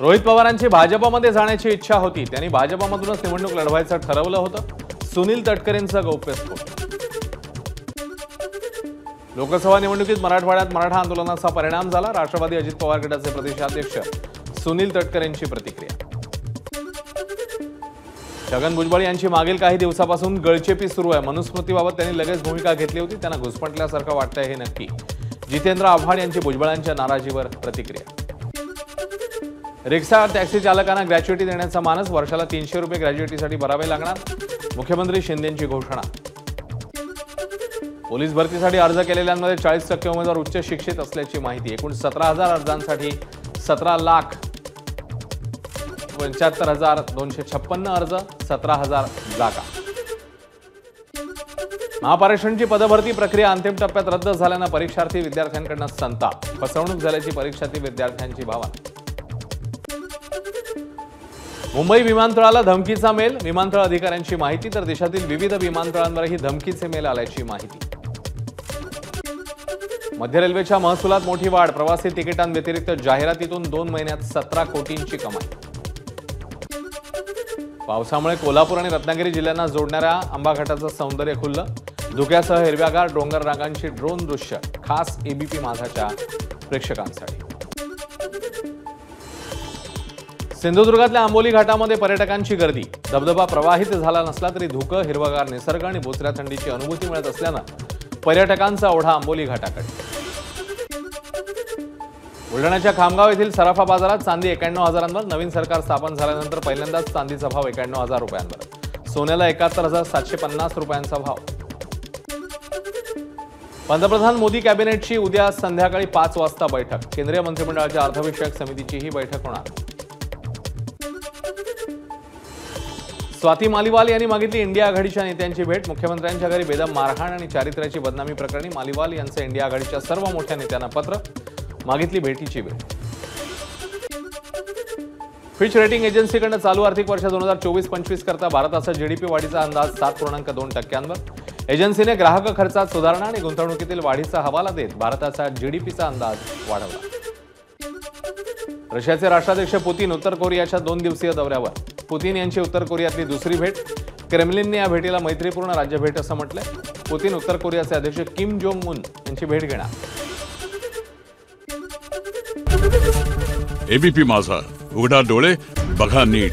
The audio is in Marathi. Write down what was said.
रोहित पवारांची भाजपमध्ये जाण्याची इच्छा होती, त्यांनी भाजपमधूनच निवडणूक लढवायचं ठरवलं होतं। सुनील तटकरेंचं गौप्यस्फोट। लोकसभा निवडणुकीत मराठवाड्यात मराठा आंदोलनाचा परिणाम झाला। राष्ट्रवादी अजित पवार गटाचे प्रदेशाध्यक्ष सुनील तटकरेंची प्रतिक्रिया। छगन भुजबळ यांची मागील काही दिवसापासून गळचेपी सुरू आहे। मनुस्मृतीबाबत त्यांनी लगेच भूमिका घेतली होती, त्यांना घुसमटल्यासारखं वाटतंय हे नक्की। जितेंद्र आव्हाड यांची भुजबळांच्या नाराजीवर प्रतिक्रिया। रिक्षा टॅक्सी चालकांना ग्रॅच्युइटी देण्याचा मानस, वर्षाला 300 रुपये ग्रॅच्युइटीसाठी भरावे लागणार, मुख्यमंत्री शिंदेंची घोषणा। पोलीस भरतीसाठी अर्ज केलेल्यांमध्ये 40% उमेदवार उच्च शिक्षित असल्याची माहिती। एकूण 17,000 अर्जांसाठी 17,75,256 अर्ज, 17,000 जागा। महापरीक्षांची पदभरती प्रक्रिया अंतिम टप्प्यात रद्द झाल्यानं परीक्षार्थी विद्यार्थ्यांकडून संताप, फसवणूक झाल्याची परीक्षार्थी विद्यार्थ्यांची भावना। मुंबई विमानतळाला धमकीचा मेल, विमानतळ अधिकाऱ्यांची माहिती, तर देशातील विविध विमानतळांवरही धमकीचे मेल आल्याची माहिती। मध्य रेल्वेच्या महसुलात मोठी वाढ, प्रवासी तिकिटांव्यतिरिक्त जाहिरातीतून 2 महिन्यात 17 कोटींची कमाई। पावसामुळे कोल्हापूर आणि रत्नागिरी जिल्ह्यांना जोडणाऱ्या आंबा घाटाचं सौंदर्य खुललं, धुक्यासह हिरव्यागार डोंगर रांगांची ड्रोन दृश्य, खास एबीपी माझाच्या प्रेक्षकांसाठी। सिंधुदुर्गातल्या आंबोली घाटामध्ये पर्यटकांची गर्दी, धबधबा प्रवाहित झाला नसला तरी धुकं, हिरवगार निसर्ग आणि बोचऱ्या थंडीची अनुभूती मिळत असल्यानं पर्यटकांचा ओढा आंबोली घाटाकडे। बुलढाण्याच्या खामगाव येथील सराफा बाजारात चांदी 91,000 नवीन सरकार स्थापन झाल्यानंतर पहिल्यांदाच चांदीचा भाव 91,000 रुपयांवर, सोन्याला 71,750 रुपयांचा भाव। पंतप्रधान मोदी कॅबिनेटची उद्या संध्याकाळी 5 वाजता बैठक, केंद्रीय मंत्रिमंडळाच्या अर्थविषयक समितीची ही बैठक होणार। स्वाती मालिवाल यांनी मागितली इंडिया आघाडीच्या नेत्यांची भेट, मुख्यमंत्र्यांच्या घरी बेदम मारहाण आणि चारित्र्याची बदनामी प्रकरणी मालिवाल यांचं इंडिया आघाडीच्या सर्व मोठ्या नेत्यांना पत्र, मागितली भेटीची वेळ। फिच रेटिंग एजन्सीकडून चालू आर्थिक वर्ष 2024-25 करता भारताचा जीडीपी वाढीचा अंदाज 7.2%। एजन्सीने ग्राहक खर्चात सुधारणा आणि गुंतवणुकीतील वाढीचा हवाला देत भारताचा जीडीपीचा अंदाज वाढवला। रशियाचे राष्ट्राध्यक्ष पुतीन उत्तर कोरियाच्या 2 दिवसीय दौऱ्यावर, पुतीन यांची उत्तर कोरियातली दुसरी भेट, क्रेमलिनने या भेटीला मैत्रीपूर्ण राज्यभेट असं म्हटलंय। पुतीन उत्तर कोरियाचे अध्यक्ष किम जोंग उन यांची भेट घेणार। एबीपी माझा, उघडा डोळे बघा नीट।